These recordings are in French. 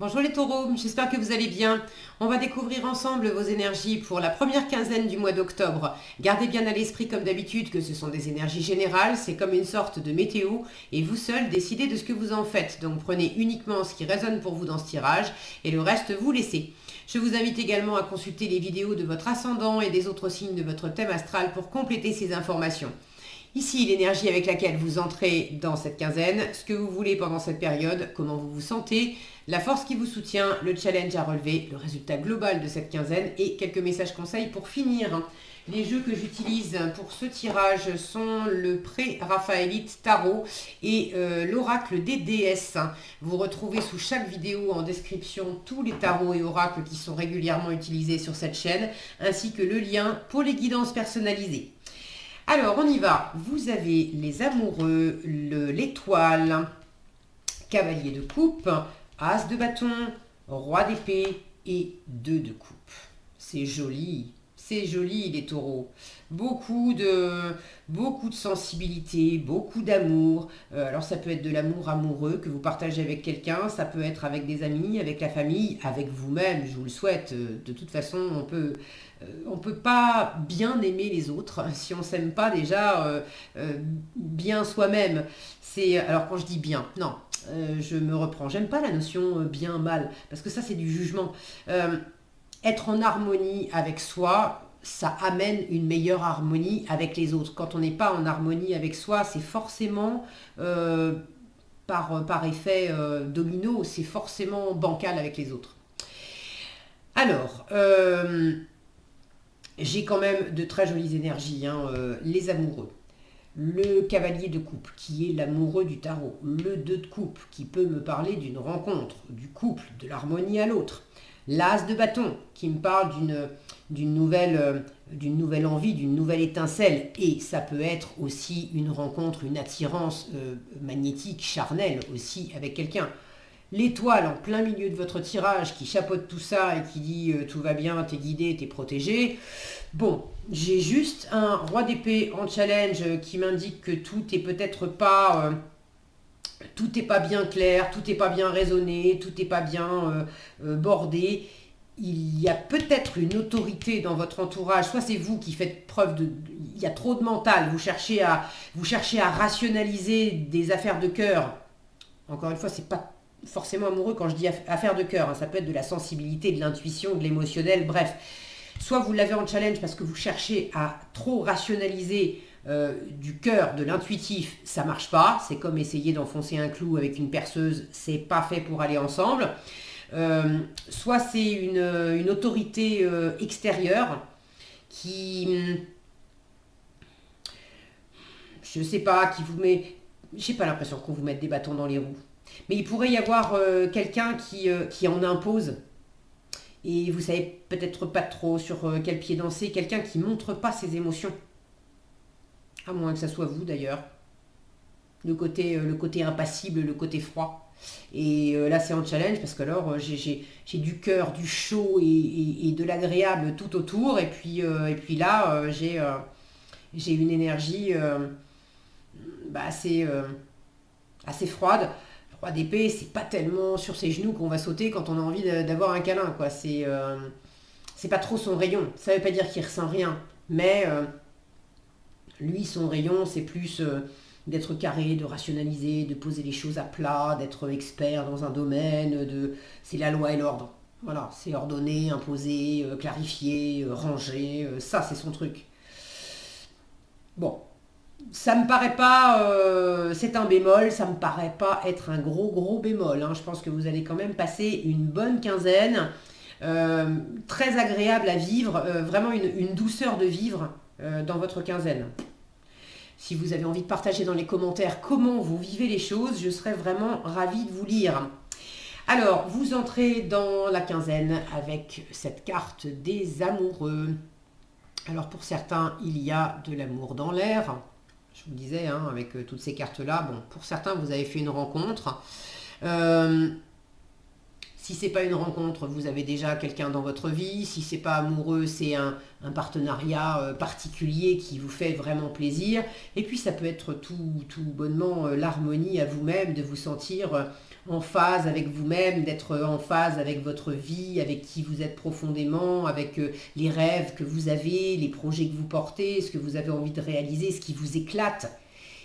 Bonjour les taureaux, j'espère que vous allez bien. On va découvrir ensemble vos énergies pour la première quinzaine du mois d'octobre. Gardez bien à l'esprit comme d'habitude que ce sont des énergies générales, c'est comme une sorte de météo et vous seul décidez de ce que vous en faites. Donc prenez uniquement ce qui résonne pour vous dans ce tirage et le reste vous laissez. Je vous invite également à consulter les vidéos de votre ascendant et des autres signes de votre thème astral pour compléter ces informations. Ici, l'énergie avec laquelle vous entrez dans cette quinzaine, ce que vous voulez pendant cette période, comment vous vous sentez, la force qui vous soutient, le challenge à relever, le résultat global de cette quinzaine et quelques messages conseils pour finir. Les jeux que j'utilise pour ce tirage sont le pré-raphaélite tarot et l'oracle des déesses. Vous retrouvez sous chaque vidéo en description tous les tarots et oracles qui sont régulièrement utilisés sur cette chaîne, ainsi que le lien pour les guidances personnalisées. Alors, on y va. Vous avez les amoureux, l'étoile, cavalier de coupe, as de bâton, roi d'épée et 2 de coupe. C'est joli les taureaux. Beaucoup de sensibilité, beaucoup d'amour. Alors ça peut être de l'amour amoureux que vous partagez avec quelqu'un, ça peut être avec des amis, avec la famille, avec vous-même, je vous le souhaite. De toute façon, on peut pas bien aimer les autres si on s'aime pas déjà bien soi-même. Alors quand je dis bien, non, je me reprends. J'aime pas la notion bien mal parce que ça c'est du jugement. Être en harmonie avec soi, ça amène une meilleure harmonie avec les autres. Quand on n'est pas en harmonie avec soi, c'est forcément par effet domino, c'est forcément bancal avec les autres. Alors, j'ai quand même de très jolies énergies, les amoureux. Le cavalier de coupe, qui est l'amoureux du tarot. Le 2 de coupe, qui peut me parler d'une rencontre, du couple, de l'harmonie à l'autre. L'as de bâton, qui me parle d'une nouvelle envie, d'une nouvelle étincelle. Et ça peut être aussi une rencontre, une attirance magnétique, charnelle aussi avec quelqu'un. L'étoile en plein milieu de votre tirage qui chapeaute tout ça et qui dit tout va bien, t'es guidé, t'es protégé. Bon, j'ai juste un roi d'épée en challenge qui m'indique que tout est peut-être pas... tout n'est pas bien clair, tout n'est pas bien raisonné, tout n'est pas bien bordé. Il y a peut-être une autorité dans votre entourage, soit c'est vous qui faites preuve de... Il y a trop de mental, vous cherchez à rationaliser des affaires de cœur. Encore une fois, c'est pas forcément amoureux quand je dis affaire de cœur, ça peut être de la sensibilité, de l'intuition, de l'émotionnel, bref. Soit vous l'avez en challenge parce que vous cherchez à trop rationaliser du cœur, de l'intuitif, ça marche pas. C'est comme essayer d'enfoncer un clou avec une perceuse, c'est pas fait pour aller ensemble. Soit c'est une autorité extérieure qui, je sais pas, qui vous met, j'ai pas l'impression qu'on vous mette des bâtons dans les roues. Mais il pourrait y avoir quelqu'un qui en impose. Et vous savez peut-être pas trop sur quel pied danser. Quelqu'un qui montre pas ses émotions. À moins que ça soit vous d'ailleurs. Le côté impassible, le côté froid. Et là c'est en challenge parce que alors j'ai du cœur, du chaud et de l'agréable tout autour. Et puis là j'ai une énergie assez froide. Le roi d'épée, c'est pas tellement sur ses genoux qu'on va sauter quand on a envie d'avoir un câlin, quoi. C'est pas trop son rayon. Ça veut pas dire qu'il ressent rien, mais lui, son rayon, c'est plus d'être carré, de rationaliser, de poser les choses à plat, d'être expert dans un domaine. C'est la loi et l'ordre. Voilà, c'est ordonné, imposé, clarifié, rangé. Ça, c'est son truc. Bon, ça me paraît pas, c'est un bémol, ça me paraît pas être un gros bémol. Je pense que vous allez quand même passer une bonne quinzaine, très agréable à vivre, vraiment une douceur de vivre dans votre quinzaine. Si vous avez envie de partager dans les commentaires comment vous vivez les choses, je serais vraiment ravie de vous lire. Alors, vous entrez dans la quinzaine avec cette carte des amoureux. Alors pour certains, il y a de l'amour dans l'air. Je vous disais, avec toutes ces cartes-là, bon, pour certains, vous avez fait une rencontre. Si c'est pas une rencontre, vous avez déjà quelqu'un dans votre vie. Si c'est pas amoureux, c'est un partenariat particulier qui vous fait vraiment plaisir. Et puis ça peut être tout bonnement l'harmonie à vous-même, de vous sentir en phase avec vous-même, d'être en phase avec votre vie, avec qui vous êtes profondément, avec les rêves que vous avez, les projets que vous portez, ce que vous avez envie de réaliser, ce qui vous éclate.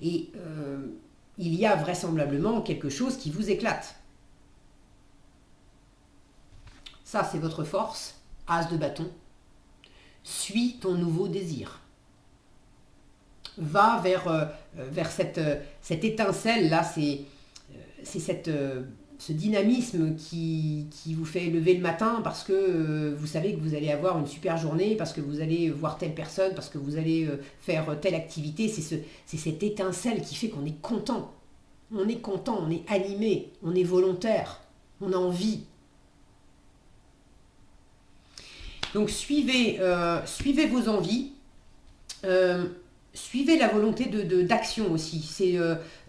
Et il y a vraisemblablement quelque chose qui vous éclate. Ça, c'est votre force, as de bâton. Suis ton nouveau désir. Va vers cette étincelle-là, c'est ce dynamisme qui vous fait lever le matin parce que vous savez que vous allez avoir une super journée, parce que vous allez voir telle personne, parce que vous allez faire telle activité. C'est cette étincelle qui fait qu'on est content. On est content, on est animé, on est volontaire, on a envie. Donc suivez vos envies, suivez la volonté d'action aussi.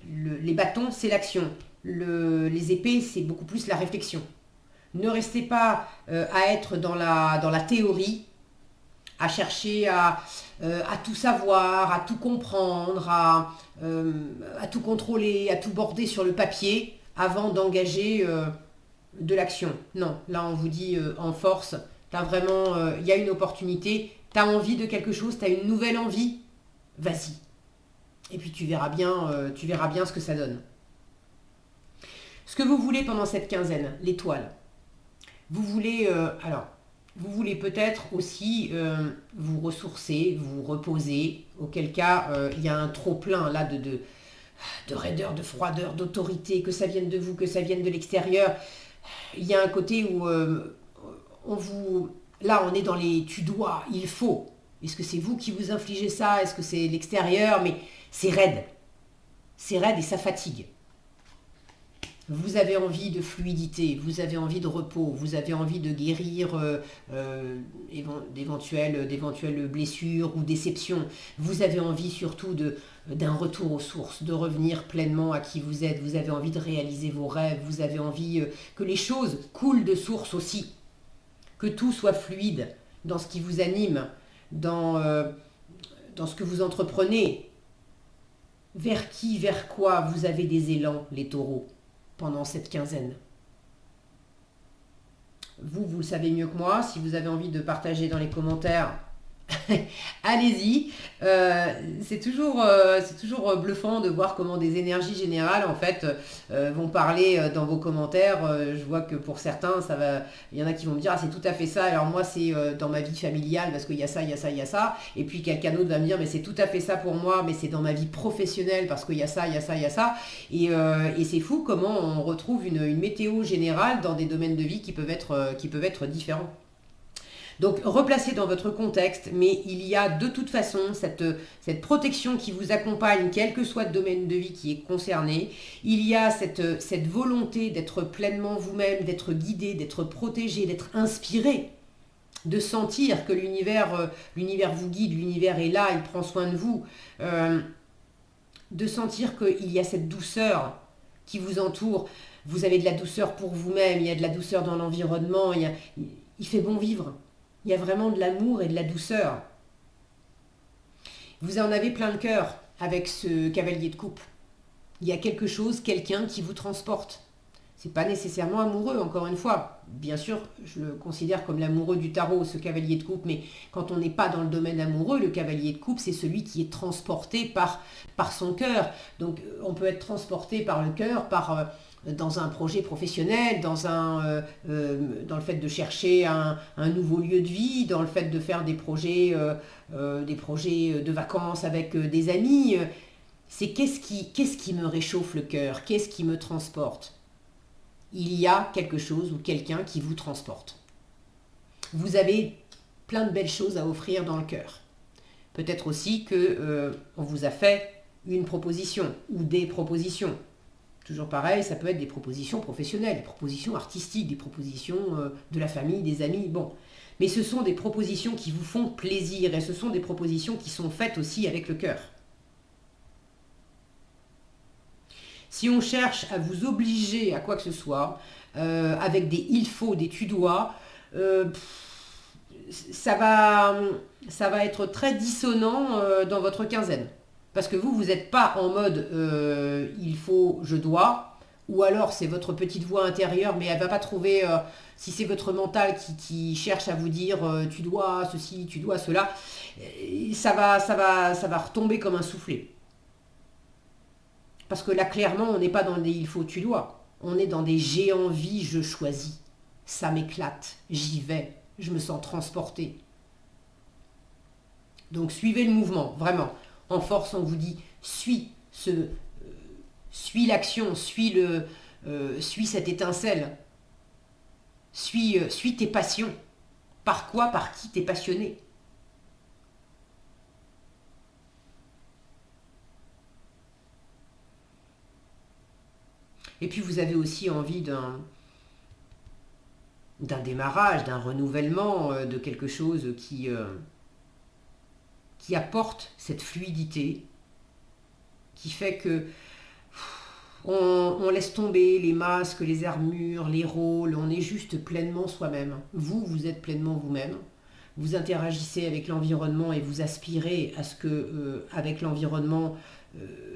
Les bâtons, c'est l'action. Les épées, c'est beaucoup plus la réflexion. Ne restez pas à être dans la théorie, à chercher à tout savoir, à tout comprendre, à tout contrôler, à tout border sur le papier avant d'engager de l'action. Non, là on vous dit en force, il y a une opportunité, tu as envie de quelque chose, tu as une nouvelle envie, vas-y. Et puis tu verras bien ce que ça donne. Ce que vous voulez pendant cette quinzaine, l'étoile. Vous voulez peut-être aussi vous ressourcer, vous reposer, auquel cas il y a un trop-plein là de raideur, de froideur, d'autorité, que ça vienne de vous, que ça vienne de l'extérieur. Il y a un côté où là on est dans les tu dois, il faut. Est-ce que c'est vous qui vous infligez ça? Est-ce que c'est l'extérieur? Mais c'est raide. C'est raide et ça fatigue. Vous avez envie de fluidité, vous avez envie de repos, vous avez envie de guérir d'éventuelles blessures ou déceptions. Vous avez envie surtout d'un retour aux sources, de revenir pleinement à qui vous êtes. Vous avez envie de réaliser vos rêves, vous avez envie que les choses coulent de source aussi. Que tout soit fluide dans ce qui vous anime, dans ce que vous entreprenez. Vers qui, vers quoi vous avez des élans, les taureaux, pendant cette quinzaine? Vous le savez mieux que moi. Si vous avez envie de partager dans les commentaires, allez-y. C'est toujours bluffant de voir comment des énergies générales en fait vont parler dans vos commentaires. Je vois que pour certains, il y en a qui vont me dire ah, c'est tout à fait ça. Alors moi c'est dans ma vie familiale parce qu'il y a ça, il y a ça, il y a ça. Et puis quelqu'un d'autre va me dire mais c'est tout à fait ça pour moi, mais c'est dans ma vie professionnelle parce qu'il y a ça, il y a ça, il y a ça. Et c'est fou comment on retrouve une météo générale dans des domaines de vie qui peuvent être différents. Donc replacez dans votre contexte, mais il y a de toute façon cette protection qui vous accompagne, quel que soit le domaine de vie qui est concerné. Il y a cette volonté d'être pleinement vous-même, d'être guidé, d'être protégé, d'être inspiré, de sentir que l'univers vous guide, l'univers est là, il prend soin de vous, de sentir qu'il y a cette douceur qui vous entoure. Vous avez de la douceur pour vous-même, il y a de la douceur dans l'environnement, il fait bon vivre. Il y a vraiment de l'amour et de la douceur. Vous en avez plein le cœur avec ce cavalier de coupe. Il y a quelque chose, quelqu'un qui vous transporte. C'est pas nécessairement amoureux, encore une fois. Bien sûr, je le considère comme l'amoureux du tarot, ce cavalier de coupe, mais quand on n'est pas dans le domaine amoureux, le cavalier de coupe, c'est celui qui est transporté par son cœur. Donc, on peut être transporté par le cœur, dans un projet professionnel, dans le fait de chercher un nouveau lieu de vie, dans le fait de faire des projets de vacances avec des amis. C'est qu'est-ce qui me réchauffe le cœur? Qu'est-ce qui me transporte? Il y a quelque chose ou quelqu'un qui vous transporte. Vous avez plein de belles choses à offrir dans le cœur. Peut-être aussi qu'on vous a fait une proposition ou des propositions. Toujours pareil, ça peut être des propositions professionnelles, des propositions artistiques, des propositions de la famille, des amis, bon. Mais ce sont des propositions qui vous font plaisir et ce sont des propositions qui sont faites aussi avec le cœur. Si on cherche à vous obliger à quoi que ce soit, avec des il faut, des tu dois, ça va être très dissonant dans votre quinzaine. Parce que vous n'êtes pas en mode il faut, je dois, ou alors c'est votre petite voix intérieure, mais elle va pas trouver, si c'est votre mental qui cherche à vous dire tu dois ceci, tu dois cela, ça va retomber comme un soufflet. Parce que là, clairement, on n'est pas dans des il faut, tu dois. On est dans des j'ai envie, je choisis. Ça m'éclate, j'y vais, je me sens transporté. Donc suivez le mouvement, vraiment. En force, on vous dit, suis l'action, suis cette étincelle, suis tes passions. Par quoi, par qui t'es passionné? Et puis vous avez aussi envie d'un démarrage, d'un renouvellement, de quelque chose qui apporte cette fluidité, qui fait que on laisse tomber les masques, les armures, les rôles, on est juste pleinement soi-même. Vous êtes pleinement vous-même. Vous interagissez avec l'environnement et vous aspirez à ce que, avec l'environnement,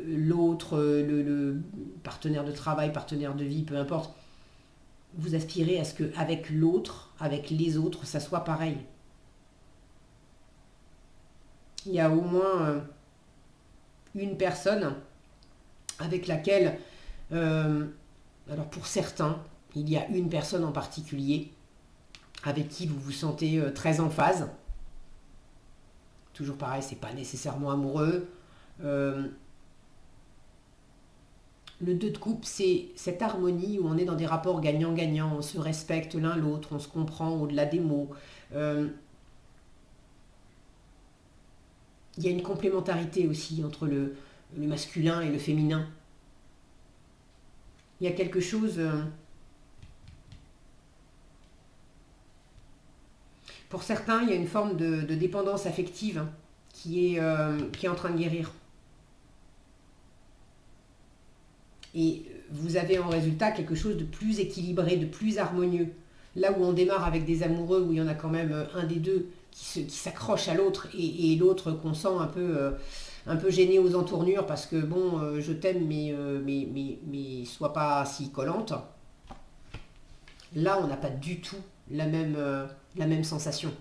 l'autre, le partenaire de travail, partenaire de vie, peu importe, vous aspirez à ce que avec l'autre, avec les autres, ça soit pareil. Il y a au moins une personne avec laquelle, alors pour certains, il y a une personne en particulier avec qui vous vous sentez très en phase. Toujours pareil, c'est pas nécessairement amoureux. Le 2 de coupe, c'est cette harmonie où on est dans des rapports gagnant-gagnant, on se respecte l'un l'autre, on se comprend au-delà des mots. Il y a une complémentarité aussi entre le masculin et le féminin. Il y a quelque chose... pour certains, il y a une forme de dépendance affective qui est en train de guérir. Et vous avez en résultat quelque chose de plus équilibré, de plus harmonieux. Là où on démarre avec des amoureux, où il y en a quand même un des deux qui s'accroche à l'autre et l'autre qu'on sent un peu gêné aux entournures parce que bon, je t'aime mais sois pas si collante. Là, on n'a pas du tout la même sensation.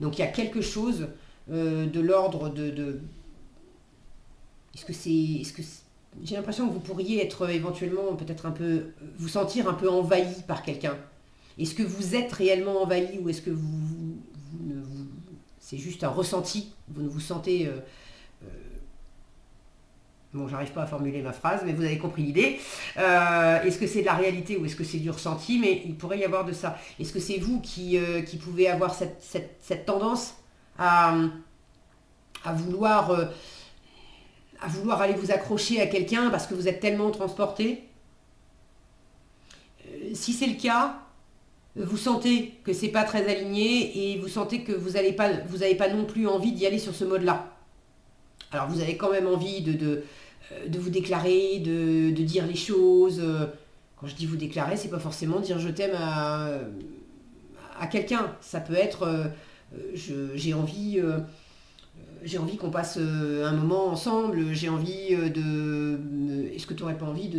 Donc il y a quelque chose de l'ordre de... J'ai l'impression que vous pourriez être éventuellement peut-être un peu... vous sentir un peu envahi par quelqu'un. Est-ce que vous êtes réellement envahi ou est-ce que c'est juste un ressenti? Vous ne vous sentez... bon, j'arrive pas à formuler ma phrase, mais vous avez compris l'idée. Est-ce que c'est de la réalité ou est-ce que c'est du ressenti? Mais il pourrait y avoir de ça. Est-ce que c'est vous qui pouvez avoir cette tendance à vouloir aller vous accrocher à quelqu'un parce que vous êtes tellement transporté? Si c'est le cas, vous sentez que c'est pas très aligné et vous sentez que vous n'avez pas non plus envie d'y aller sur ce mode-là. Alors vous avez quand même envie de vous déclarer, de dire les choses. Quand je dis vous déclarer, c'est pas forcément dire je t'aime à quelqu'un. Ça peut être j'ai envie qu'on passe un moment ensemble, j'ai envie est-ce que tu n'aurais pas envie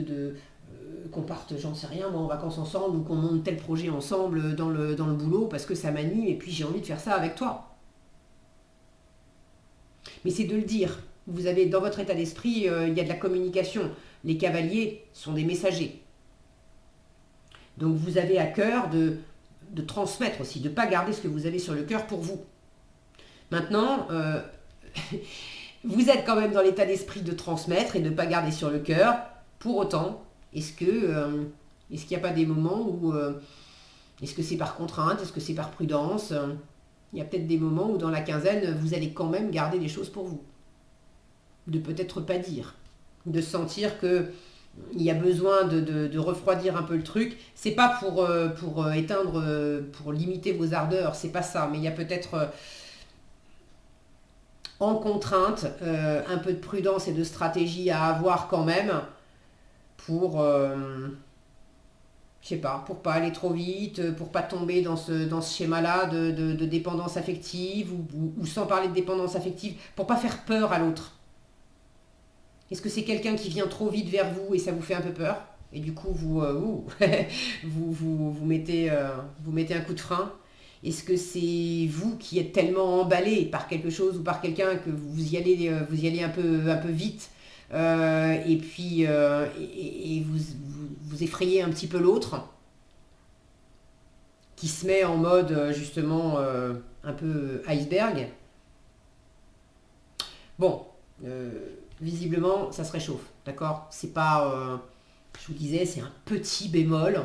qu'on parte, j'en sais rien, moi en vacances ensemble ou qu'on monte tel projet ensemble dans le boulot parce que ça m'anime et puis j'ai envie de faire ça avec toi. Mais c'est de le dire. Vous avez dans votre état d'esprit, il y a de la communication. Les cavaliers sont des messagers. Donc vous avez à cœur de transmettre aussi, de ne pas garder ce que vous avez sur le cœur pour vous. Maintenant, vous êtes quand même dans l'état d'esprit de transmettre et de ne pas garder sur le cœur. Pour autant, est-ce qu'il n'y a pas des moments où... est-ce que c'est par contrainte? Est-ce que c'est par prudence? Il y a peut-être des moments où dans la quinzaine, vous allez quand même garder des choses pour vous. De peut-être pas dire. De sentir que il y a besoin de refroidir un peu le truc. C'est pas pour éteindre, pour limiter vos ardeurs, c'est pas ça. Mais il y a peut-être en contrainte un peu de prudence et de stratégie à avoir quand même pour Je sais pas, pour pas aller trop vite, pour pas tomber dans ce schéma-là de dépendance affective, ou sans parler de dépendance affective, pour pas faire peur à l'autre. Est-ce que c'est quelqu'un qui vient trop vite vers vous et ça vous fait un peu peur? Et du coup, vous mettez un coup de frein. Est-ce que c'est vous qui êtes tellement emballé par quelque chose ou par quelqu'un que vous y allez un peu vite et puis vous effrayez un petit peu l'autre qui se met en mode justement un peu iceberg? Bon, euh, visiblement, ça se réchauffe, d'accord? C'est pas, je vous disais, c'est un petit bémol.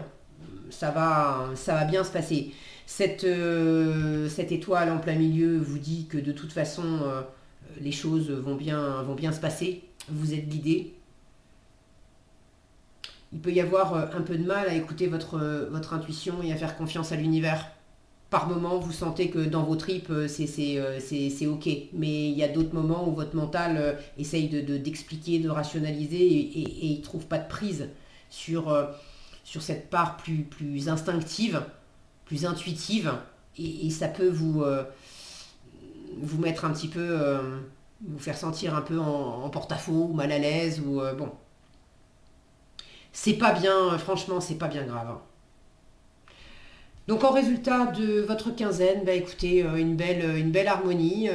Ça va bien se passer. Cette étoile en plein milieu vous dit que de toute façon, les choses vont bien se passer. Vous êtes guidé. Il peut y avoir un peu de mal à écouter votre intuition et à faire confiance à l'univers. Par moment, vous sentez que dans vos tripes, c'est OK. Mais il y a d'autres moments où votre mental essaye d'expliquer, de rationaliser et il ne trouve pas de prise sur, sur cette part plus instinctive, plus intuitive. Et ça peut vous mettre un petit peu, vous faire sentir un peu en porte-à-faux, ou mal à l'aise. Bon, c'est pas bien, franchement, c'est pas bien grave, hein. Donc en résultat de votre quinzaine, bah écoutez, une belle harmonie,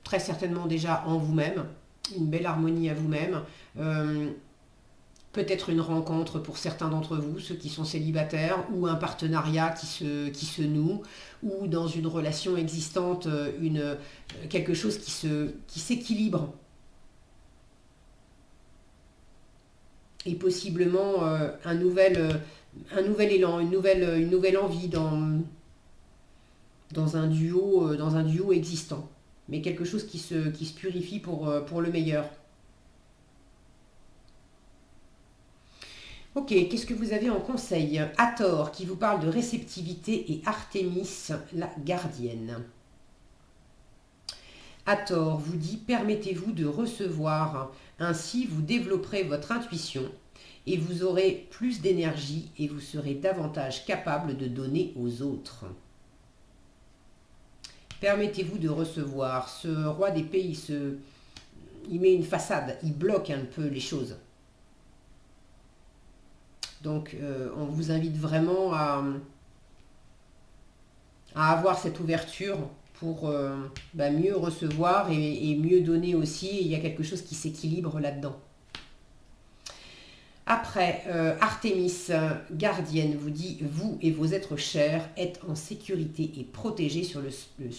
très certainement déjà en vous-même, une belle harmonie à vous-même, euh, peut-être une rencontre pour certains d'entre vous, ceux qui sont célibataires, ou un partenariat qui se noue, ou dans une relation existante, quelque chose qui s'équilibre, et possiblement un nouvel élan, une nouvelle envie dans un duo existant, mais quelque chose qui se purifie pour le meilleur. Ok, qu'est-ce que vous avez en conseil? Hathor qui vous parle de réceptivité et Artémis, la gardienne. Hathor vous dit permettez-vous de recevoir, ainsi vous développerez votre intuition et vous aurez plus d'énergie et vous serez davantage capable de donner aux autres. Permettez-vous de recevoir. Ce roi d'épée, il met une façade, il bloque un peu les choses. Donc on vous invite vraiment à avoir cette ouverture pour mieux recevoir et mieux donner aussi. Et il y a quelque chose qui s'équilibre là-dedans. Après, Artémis, gardienne, vous dit, vous et vos êtres chers êtes en sécurité et protégés sur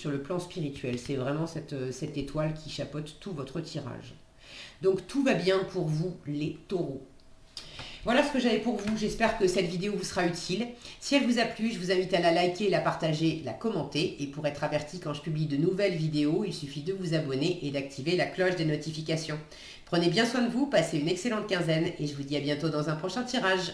le plan spirituel. C'est vraiment cette étoile qui chapeaute tout votre tirage. Donc tout va bien pour vous, les taureaux. Voilà ce que j'avais pour vous. J'espère que cette vidéo vous sera utile. Si elle vous a plu, je vous invite à la liker, la partager, la commenter. Et pour être averti quand je publie de nouvelles vidéos, il suffit de vous abonner et d'activer la cloche des notifications. Prenez bien soin de vous, passez une excellente quinzaine et je vous dis à bientôt dans un prochain tirage.